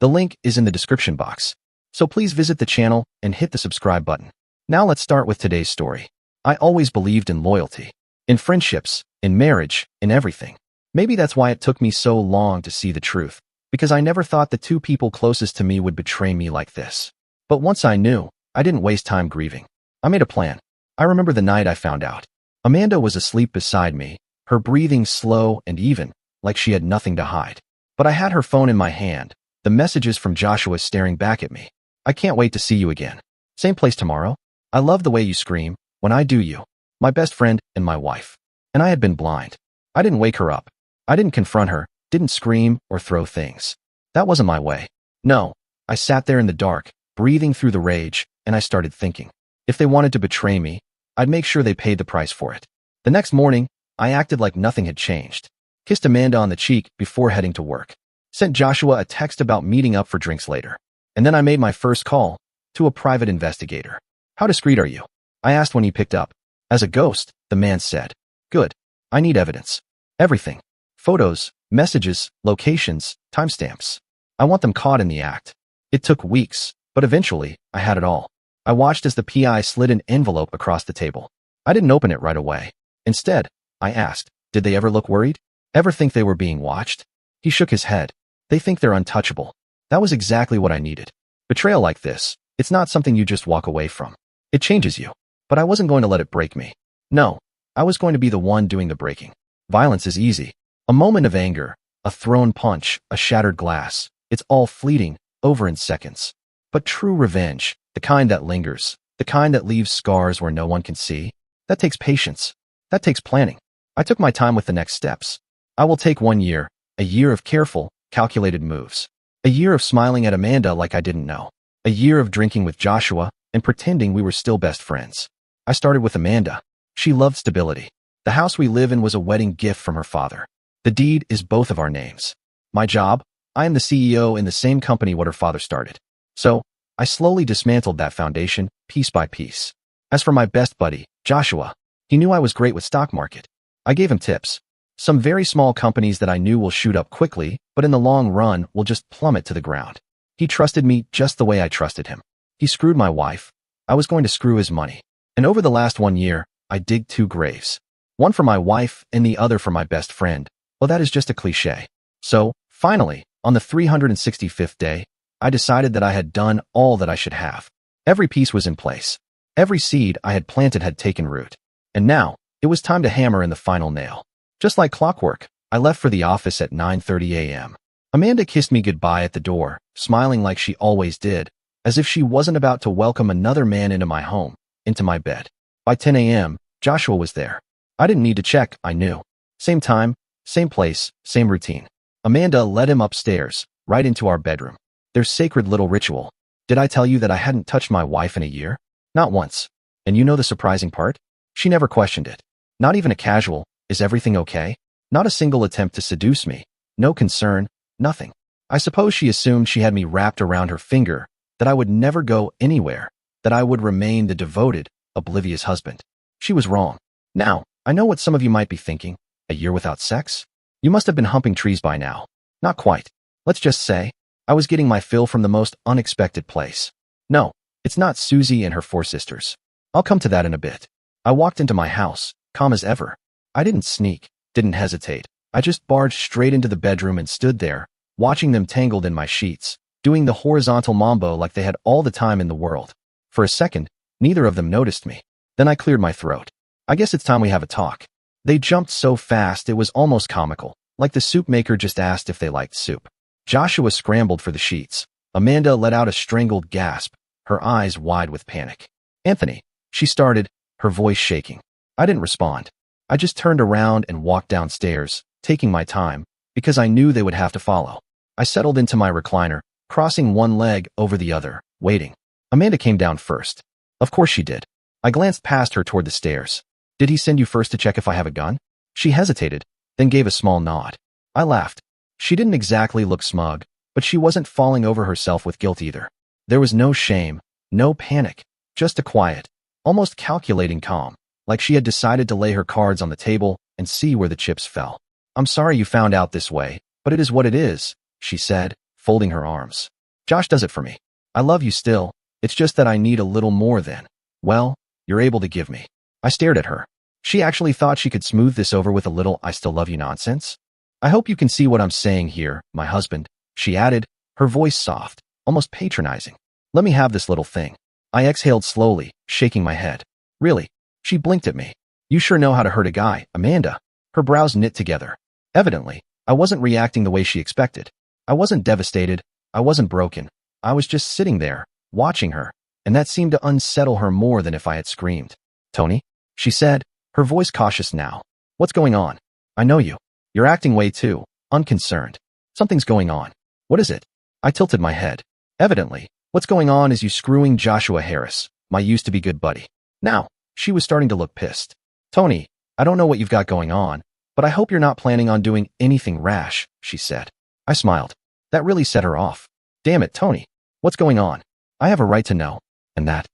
The link is in the description box. So please visit the channel and hit the subscribe button. Now let's start with today's story. I always believed in loyalty. In friendships, in marriage, in everything. Maybe that's why it took me so long to see the truth, because I never thought the two people closest to me would betray me like this. But once I knew, I didn't waste time grieving. I made a plan. I remember the night I found out. Amanda was asleep beside me, her breathing slow and even, like she had nothing to hide. But I had her phone in my hand, the messages from Joshua staring back at me. I can't wait to see you again. Same place tomorrow. I love the way you scream, when I do you. My best friend and my wife. And I had been blind. I didn't wake her up. I didn't confront her, didn't scream or throw things. That wasn't my way. No, I sat there in the dark, breathing through the rage, and I started thinking. If they wanted to betray me, I'd make sure they paid the price for it. The next morning, I acted like nothing had changed. Kissed Amanda on the cheek before heading to work. Sent Joshua a text about meeting up for drinks later. And then I made my first call to a private investigator. How discreet are you? I asked when he picked up. As a ghost, the man said. Good. I need evidence. Everything. Photos, messages, locations, timestamps. I want them caught in the act. It took weeks, but eventually, I had it all. I watched as the PI slid an envelope across the table. I didn't open it right away. Instead, I asked, did they ever look worried? Ever think they were being watched? He shook his head. They think they're untouchable. That was exactly what I needed. Betrayal like this, it's not something you just walk away from. It changes you. But I wasn't going to let it break me. No, I was going to be the one doing the breaking. Violence is easy. A moment of anger, a thrown punch, a shattered glass. It's all fleeting, over in seconds. But true revenge, the kind that lingers, the kind that leaves scars where no one can see, that takes patience. That takes planning. I took my time with the next steps. I will take 1 year, a year of careful, calculated moves. A year of smiling at Amanda like I didn't know. A year of drinking with Joshua and pretending we were still best friends. I started with Amanda. She loved stability. The house we live in was a wedding gift from her father. The deed is both of our names. My job, I am the CEO in the same company what her father started. So, I slowly dismantled that foundation, piece by piece. As for my best buddy, Joshua, he knew I was great with stock market. I gave him tips. Some very small companies that I knew will shoot up quickly, but in the long run will just plummet to the ground. He trusted me just the way I trusted him. He screwed my wife. I was going to screw his money. And over the last 1 year, I digged 2 graves. One for my wife and the other for my best friend. Well, that is just a cliche. So, finally, on the 365th day, I decided that I had done all that I should have. Every piece was in place. Every seed I had planted had taken root. And now, it was time to hammer in the final nail. Just like clockwork, I left for the office at 9:30 a.m. Amanda kissed me goodbye at the door, smiling like she always did, as if she wasn't about to welcome another man into my home, into my bed. By 10 a.m., Joshua was there. I didn't need to check, I knew. Same time, same place, same routine. Amanda led him upstairs, right into our bedroom. Their sacred little ritual. Did I tell you that I hadn't touched my wife in a year? Not once. And you know the surprising part? She never questioned it. Not even a casual, is everything okay? Not a single attempt to seduce me. No concern, nothing. I suppose she assumed she had me wrapped around her finger, that I would never go anywhere, that I would remain the devoted, oblivious husband. She was wrong. Now, I know what some of you might be thinking. A year without sex? You must have been humping trees by now. Not quite. Let's just say, I was getting my fill from the most unexpected place. No, it's not Susie and her 4 sisters. I'll come to that in a bit. I walked into my house, calm as ever. I didn't sneak, didn't hesitate. I just barged straight into the bedroom and stood there, watching them tangled in my sheets, doing the horizontal mambo like they had all the time in the world. For a second, neither of them noticed me. Then I cleared my throat. I guess it's time we have a talk. They jumped so fast it was almost comical, like the soup maker just asked if they liked soup. Joshua scrambled for the sheets. Amanda let out a strangled gasp, her eyes wide with panic. Anthony, she started, her voice shaking. I didn't respond. I just turned around and walked downstairs, taking my time, because I knew they would have to follow. I settled into my recliner, crossing one leg over the other, waiting. Amanda came down first. Of course she did. I glanced past her toward the stairs. Did he send you first to check if I have a gun? She hesitated, then gave a small nod. I laughed. She didn't exactly look smug, but she wasn't falling over herself with guilt either. There was no shame, no panic, just a quiet, almost calculating calm, like she had decided to lay her cards on the table and see where the chips fell. I'm sorry you found out this way, but it is what it is, she said, folding her arms. Josh does it for me. I love you still. It's just that I need a little more than, well, you're able to give me. I stared at her. She actually thought she could smooth this over with a little I still love you nonsense. I hope you can see what I'm saying here, my husband, she added, her voice soft, almost patronizing. Let me have this little thing. I exhaled slowly, shaking my head. Really? She blinked at me. You sure know how to hurt a guy, Amanda. Her brows knit together. Evidently, I wasn't reacting the way she expected. I wasn't devastated. I wasn't broken. I was just sitting there, watching her, and that seemed to unsettle her more than if I had screamed. Tony? She said, her voice cautious now. What's going on? I know you. You're acting way too unconcerned. Something's going on. What is it? I tilted my head. Evidently, what's going on is you screwing Joshua Harris, my used-to-be good buddy. Now, she was starting to look pissed. Tony, I don't know what you've got going on, but I hope you're not planning on doing anything rash, she said. I smiled. That really set her off. Damn it, Tony. What's going on? I have a right to know. And that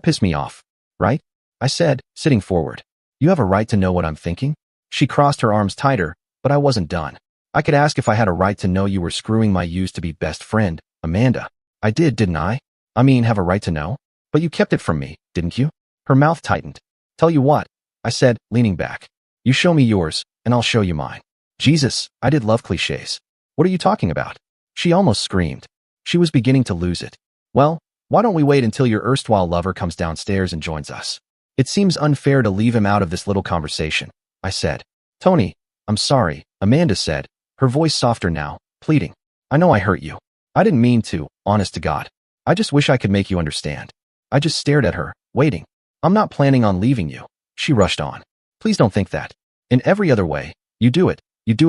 pissed me off. Right? I said, sitting forward. You have a right to know what I'm thinking? She crossed her arms tighter, but I wasn't done. I could ask if I had a right to know you were screwing my used-to-be best friend, Amanda. I did, didn't I? I mean, have a right to know? But you kept it from me, didn't you? Her mouth tightened. Tell you what, I said, leaning back. You show me yours, and I'll show you mine. Jesus, I did love cliches. What are you talking about? She almost screamed. She was beginning to lose it. Well, why don't we wait until your erstwhile lover comes downstairs and joins us? It seems unfair to leave him out of this little conversation, I said. Tony, I'm sorry, Amanda said, her voice softer now, pleading. I know I hurt you. I didn't mean to, honest to God. I just wish I could make you understand. I just stared at her, waiting. I'm not planning on leaving you, she rushed on. Please don't think that. In every other way, you do it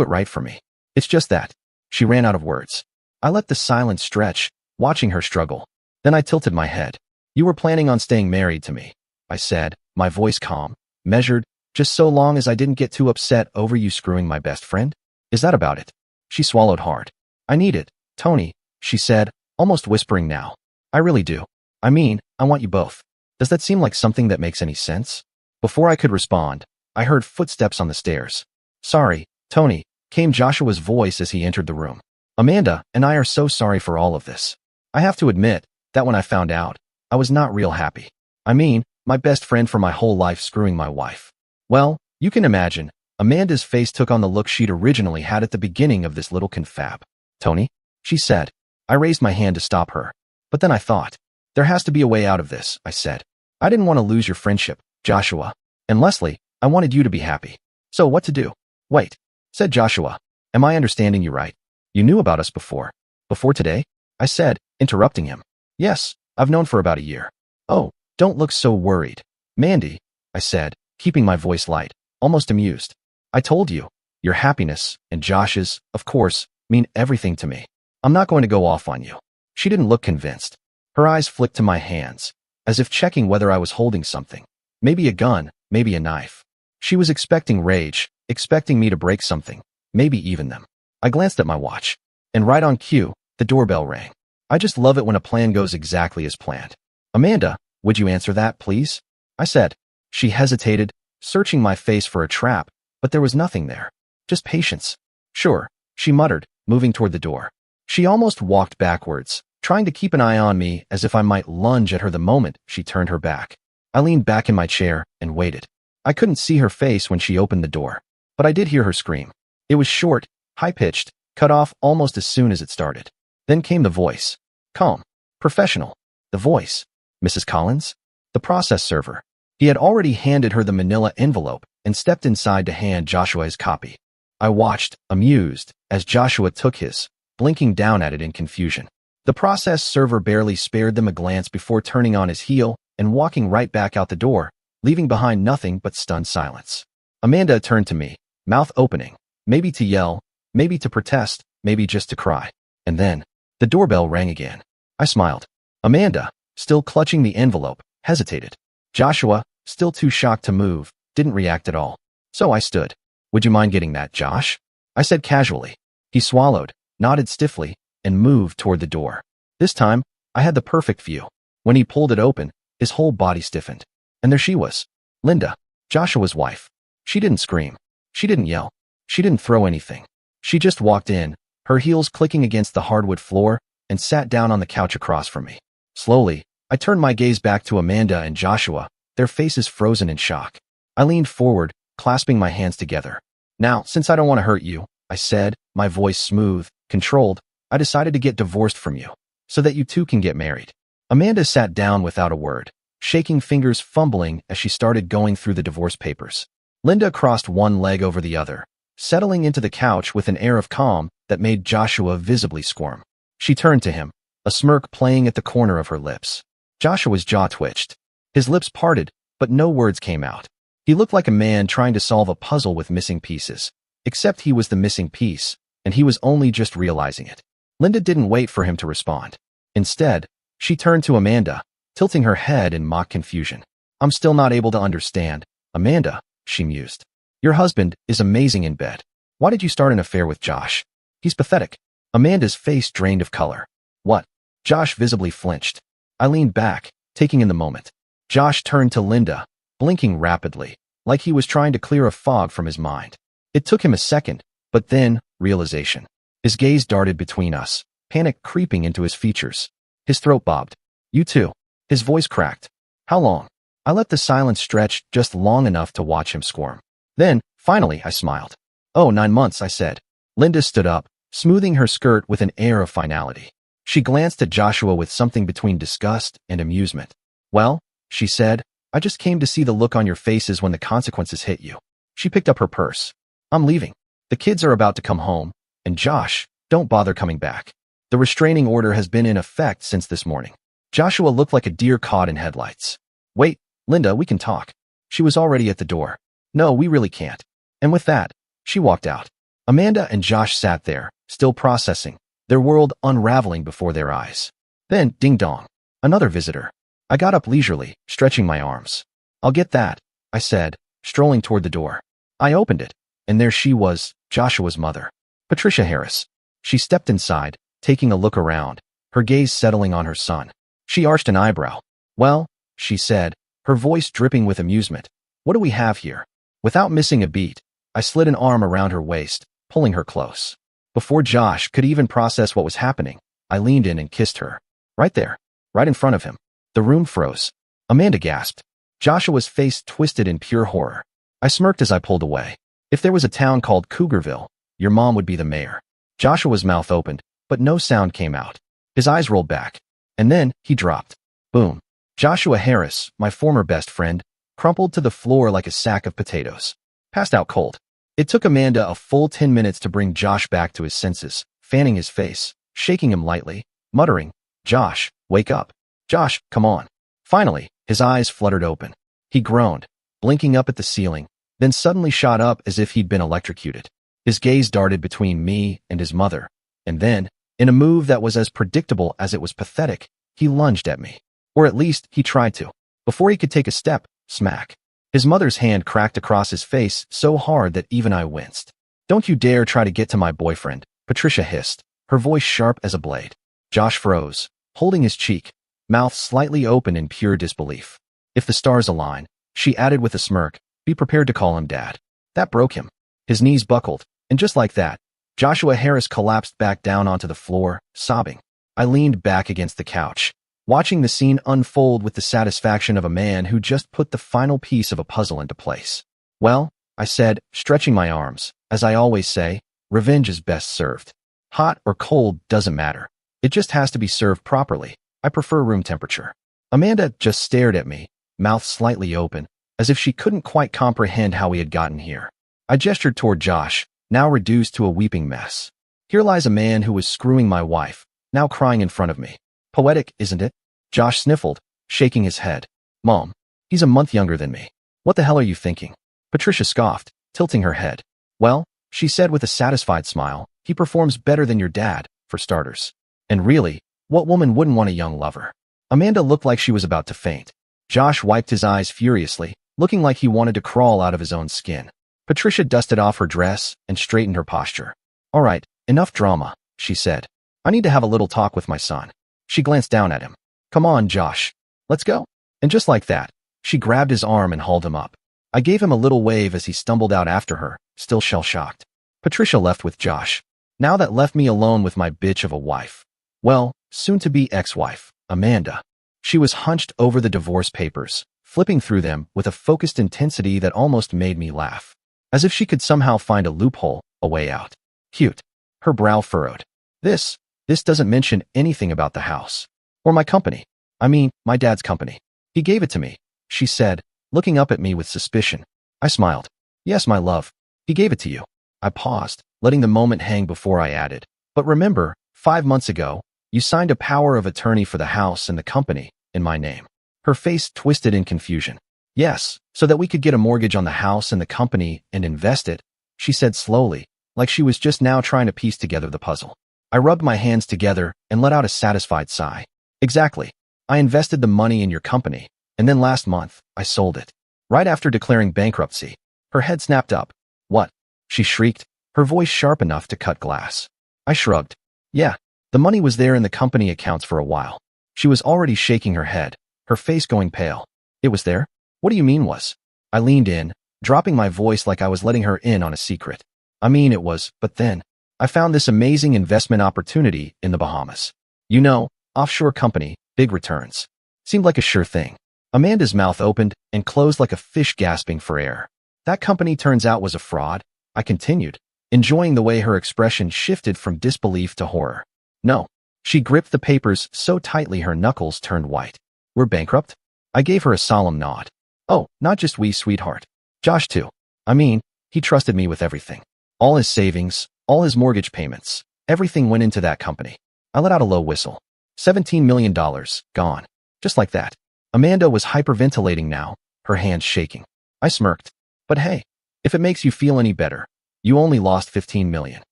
right for me. It's just that. She ran out of words. I let the silence stretch, watching her struggle. Then I tilted my head. You were planning on staying married to me, I said, my voice calm, measured, just so long as I didn't get too upset over you screwing my best friend? Is that about it? She swallowed hard. I need it, Tony, she said, almost whispering now. I really do. I mean, I want you both. Does that seem like something that makes any sense? Before I could respond, I heard footsteps on the stairs. Sorry, Tony, came Joshua's voice as he entered the room. Amanda and I are so sorry for all of this. I have to admit that when I found out, I was not real happy. I mean, my best friend for my whole life screwing my wife. Well, you can imagine, Amanda's face took on the look she'd originally had at the beginning of this little confab. Tony, she said. I raised my hand to stop her. But then I thought, there has to be a way out of this, I said. I didn't want to lose your friendship, Joshua. And Leslie, I wanted you to be happy. So what to do? Wait, said Joshua. Am I understanding you right? You knew about us before. Before today? I said, interrupting him. Yes, I've known for about a year. Oh, don't look so worried. Mandy, I said, keeping my voice light, almost amused. I told you, your happiness, and Josh's, of course, mean everything to me. I'm not going to go off on you. She didn't look convinced. Her eyes flicked to my hands, as if checking whether I was holding something. Maybe a gun, maybe a knife. She was expecting rage, expecting me to break something, maybe even them. I glanced at my watch, and right on cue, the doorbell rang. I just love it when a plan goes exactly as planned. Amanda, would you answer that, please? I said. She hesitated, searching my face for a trap, but there was nothing there. Just patience. Sure, she muttered, moving toward the door. She almost walked backwards, trying to keep an eye on me as if I might lunge at her the moment she turned her back. I leaned back in my chair and waited. I couldn't see her face when she opened the door, but I did hear her scream. It was short, high-pitched, cut off almost as soon as it started. Then came the voice. Calm. Professional. The voice. Mrs. Collins? The process server. He had already handed her the manila envelope and stepped inside to hand Joshua his copy. I watched, amused, as Joshua took his, blinking down at it in confusion. The process server barely spared them a glance before turning on his heel and walking right back out the door, leaving behind nothing but stunned silence. Amanda turned to me, mouth opening, maybe to yell, maybe to protest, maybe just to cry. And then, the doorbell rang again. I smiled. Amanda, still clutching the envelope, hesitated. Joshua, still too shocked to move, didn't react at all. So I stood. Would you mind getting that, Josh? I said casually. He swallowed, nodded stiffly, and moved toward the door. This time, I had the perfect view. When he pulled it open, his whole body stiffened. And there she was. Linda, Joshua's wife. She didn't scream. She didn't yell. She didn't throw anything. She just walked in, her heels clicking against the hardwood floor, and sat down on the couch across from me. Slowly, I turned my gaze back to Amanda and Joshua, their faces frozen in shock. I leaned forward, clasping my hands together. Now, since I don't want to hurt you, I said, my voice smooth, controlled, I decided to get divorced from you, so that you two can get married. Amanda sat down without a word, shaking fingers fumbling as she started going through the divorce papers. Linda crossed one leg over the other, settling into the couch with an air of calm that made Joshua visibly squirm. She turned to him, a smirk playing at the corner of her lips. Joshua's jaw twitched. His lips parted, but no words came out. He looked like a man trying to solve a puzzle with missing pieces, except he was the missing piece, and he was only just realizing it. Linda didn't wait for him to respond. Instead, she turned to Amanda, tilting her head in mock confusion. I'm still not able to understand. Amanda, she mused. Your husband is amazing in bed. Why did you start an affair with Josh? He's pathetic. Amanda's face drained of color. What? Josh visibly flinched. I leaned back, taking in the moment. Josh turned to Linda, blinking rapidly, like he was trying to clear a fog from his mind. It took him a second, but then, realization. His gaze darted between us, panic creeping into his features. His throat bobbed. You too. His voice cracked. How long? I let the silence stretch just long enough to watch him squirm. Then, finally, I smiled. Oh, 9 months, I said. Linda stood up, smoothing her skirt with an air of finality. She glanced at Joshua with something between disgust and amusement. Well, she said, I just came to see the look on your faces when the consequences hit you. She picked up her purse. I'm leaving. The kids are about to come home, and Josh, don't bother coming back. The restraining order has been in effect since this morning. Joshua looked like a deer caught in headlights. Wait, Linda, we can talk. She was already at the door. No, we really can't. And with that, she walked out. Amanda and Josh sat there, still processing, their world unraveling before their eyes. Then, ding-dong, another visitor. I got up leisurely, stretching my arms. I'll get that, I said, strolling toward the door. I opened it, and there she was, Joshua's mother, Patricia Harris. She stepped inside, taking a look around, her gaze settling on her son. She arched an eyebrow. Well, she said, her voice dripping with amusement. What do we have here? Without missing a beat, I slid an arm around her waist, pulling her close. Before Josh could even process what was happening, I leaned in and kissed her. Right there, right in front of him. The room froze. Amanda gasped. Joshua's face twisted in pure horror. I smirked as I pulled away. If there was a town called Cougarville, your mom would be the mayor. Joshua's mouth opened, but no sound came out. His eyes rolled back. And then, he dropped. Boom. Joshua Harris, my former best friend, crumpled to the floor like a sack of potatoes. Passed out cold. It took Amanda a full 10 minutes to bring Josh back to his senses, fanning his face, shaking him lightly, muttering, Josh, wake up. Josh, come on. Finally, his eyes fluttered open. He groaned, blinking up at the ceiling, then suddenly shot up as if he'd been electrocuted. His gaze darted between me and his mother, and then, in a move that was as predictable as it was pathetic, he lunged at me. Or at least, he tried to. Before he could take a step, smack. His mother's hand cracked across his face so hard that even I winced. Don't you dare try to get to my boyfriend, Patricia hissed, her voice sharp as a blade. Josh froze, holding his cheek, mouth slightly open in pure disbelief. If the stars align, she added with a smirk, be prepared to call him dad. That broke him. His knees buckled, and just like that, Joshua Harris collapsed back down onto the floor, sobbing. I leaned back against the couch, watching the scene unfold with the satisfaction of a man who just put the final piece of a puzzle into place. Well, I said, stretching my arms, as I always say, revenge is best served. Hot or cold doesn't matter. It just has to be served properly. I prefer room temperature. Amanda just stared at me, mouth slightly open, as if she couldn't quite comprehend how we had gotten here. I gestured toward Josh, now reduced to a weeping mess. Here lies a man who was screwing my wife, now crying in front of me. Poetic, isn't it? Josh sniffled, shaking his head. Mom, he's a month younger than me. What the hell are you thinking? Patricia scoffed, tilting her head. Well, she said with a satisfied smile, he performs better than your dad, for starters. And really, what woman wouldn't want a young lover? Amanda looked like she was about to faint. Josh wiped his eyes furiously, looking like he wanted to crawl out of his own skin. Patricia dusted off her dress and straightened her posture. All right, enough drama, she said. I need to have a little talk with my son. She glanced down at him. Come on, Josh. Let's go. And just like that, she grabbed his arm and hauled him up. I gave him a little wave as he stumbled out after her, still shell-shocked. Patricia left with Josh. Now that left me alone with my bitch of a wife. Well, soon-to-be ex-wife, Amanda. She was hunched over the divorce papers, flipping through them with a focused intensity that almost made me laugh. As if she could somehow find a loophole, a way out. Cute. Her brow furrowed. This doesn't mention anything about the house. Or my company. I mean, my dad's company. He gave it to me, she said, looking up at me with suspicion. I smiled. Yes, my love. He gave it to you. I paused, letting the moment hang before I added. But remember, 5 months ago, you signed a power of attorney for the house and the company, in my name. Her face twisted in confusion. Yes, so that we could get a mortgage on the house and the company and invest it, she said slowly, like she was just now trying to piece together the puzzle. I rubbed my hands together and let out a satisfied sigh. Exactly. I invested the money in your company, and then last month, I sold it. Right after declaring bankruptcy. Her head snapped up. What? She shrieked, her voice sharp enough to cut glass. I shrugged. Yeah, the money was there in the company accounts for a while. She was already shaking her head, her face going pale. It was there? What do you mean was? I leaned in, dropping my voice like I was letting her in on a secret. I mean it was, but then, I found this amazing investment opportunity in the Bahamas. You know, offshore company, big returns. Seemed like a sure thing. Amanda's mouth opened and closed like a fish gasping for air. That company turns out was a fraud, I continued, enjoying the way her expression shifted from disbelief to horror. No. She gripped the papers so tightly her knuckles turned white. We're bankrupt? I gave her a solemn nod. Oh, not just we, sweetheart. Josh too. I mean, he trusted me with everything. All his savings, all his mortgage payments, everything went into that company. I let out a low whistle. $17 million, gone. Just like that. Amanda was hyperventilating now, her hands shaking. I smirked. But hey, if it makes you feel any better, you only lost $15 million.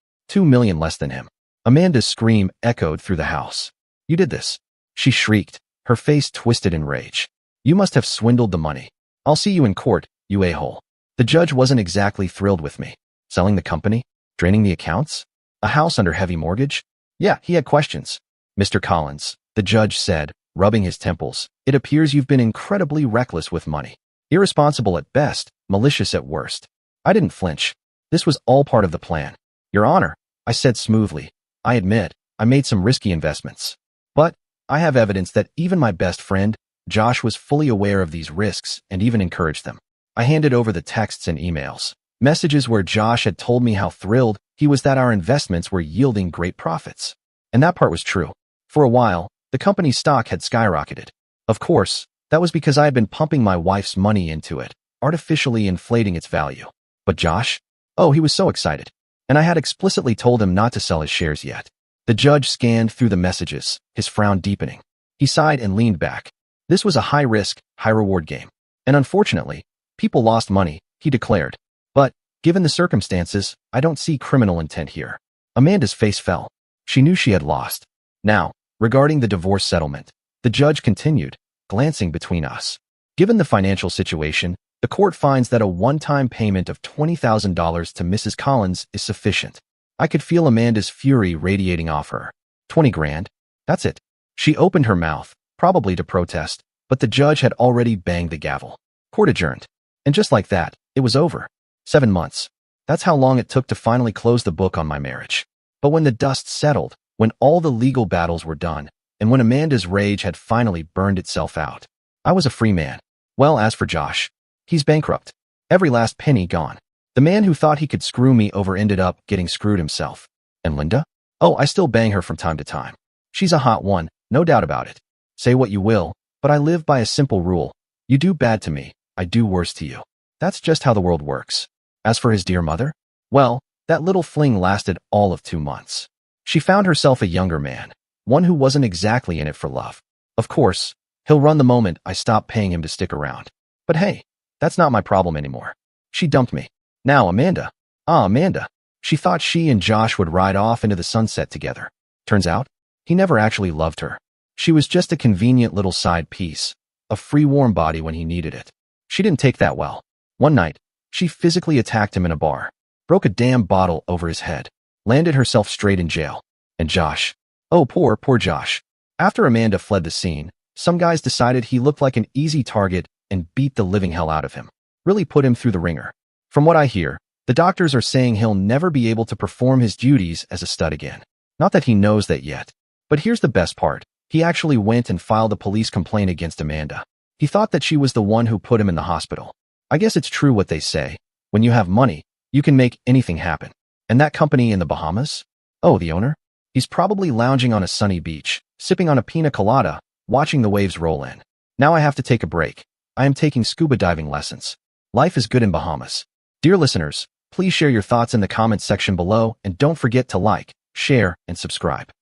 $2 million less than him. Amanda's scream echoed through the house. You did this. She shrieked, her face twisted in rage. You must have swindled the money. I'll see you in court, you a-hole. The judge wasn't exactly thrilled with me. Selling the company? Draining the accounts? A house under heavy mortgage? Yeah, he had questions. Mr. Collins, the judge said, rubbing his temples, it appears you've been incredibly reckless with money. Irresponsible at best, malicious at worst. I didn't flinch. This was all part of the plan. Your Honor, I said smoothly. I admit, I made some risky investments. But I have evidence that even my best friend, Josh, was fully aware of these risks and even encouraged them. I handed over the texts and emails. Messages where Josh had told me how thrilled he was that our investments were yielding great profits. And that part was true. For a while, the company's stock had skyrocketed. Of course, that was because I had been pumping my wife's money into it, artificially inflating its value. But Josh? Oh, he was so excited. And I had explicitly told him not to sell his shares yet. The judge scanned through the messages, his frown deepening. He sighed and leaned back. This was a high-risk, high-reward game. And unfortunately, people lost money, he declared. But, given the circumstances, I don't see criminal intent here. Amanda's face fell. She knew she had lost. Now, regarding the divorce settlement, the judge continued, glancing between us. Given the financial situation, the court finds that a one-time payment of $20,000 to Mrs. Collins is sufficient. I could feel Amanda's fury radiating off her. 20 grand? That's it. She opened her mouth, probably to protest, but the judge had already banged the gavel. Court adjourned. And just like that, it was over. 7 months. That's how long it took to finally close the book on my marriage. But when the dust settled, when all the legal battles were done, and when Amanda's rage had finally burned itself out, I was a free man. Well, as for Josh, he's bankrupt. Every last penny gone. The man who thought he could screw me over ended up getting screwed himself. And Linda? Oh, I still bang her from time to time. She's a hot one, no doubt about it. Say what you will, but I live by a simple rule. You do bad to me, I do worse to you. That's just how the world works. As for his dear mother? Well, that little fling lasted all of 2 months. She found herself a younger man, one who wasn't exactly in it for love. Of course, he'll run the moment I stop paying him to stick around. But hey, that's not my problem anymore. She dumped me. Now Amanda. Amanda. She thought she and Josh would ride off into the sunset together. Turns out, he never actually loved her. She was just a convenient little side piece, a free warm body when he needed it. She didn't take that well. One night, she physically attacked him in a bar, broke a damn bottle over his head, landed herself straight in jail. And Josh. Oh, poor Josh. After Amanda fled the scene, some guys decided he looked like an easy target and beat the living hell out of him. Really put him through the ringer. From what I hear, The doctors are saying he'll never be able to perform his duties as a stud again. Not that he knows that yet. But here's the best part. He actually went and filed a police complaint against Amanda. He thought that she was the one who put him in the hospital. I guess it's true what they say. When you have money, you can make anything happen. And that company in the Bahamas? Oh, the owner? He's probably lounging on a sunny beach, sipping on a pina colada, watching the waves roll in. Now I have to take a break. I am taking scuba diving lessons. Life is good in Bahamas. Dear listeners, please share your thoughts in the comments section below and don't forget to like, share, and subscribe.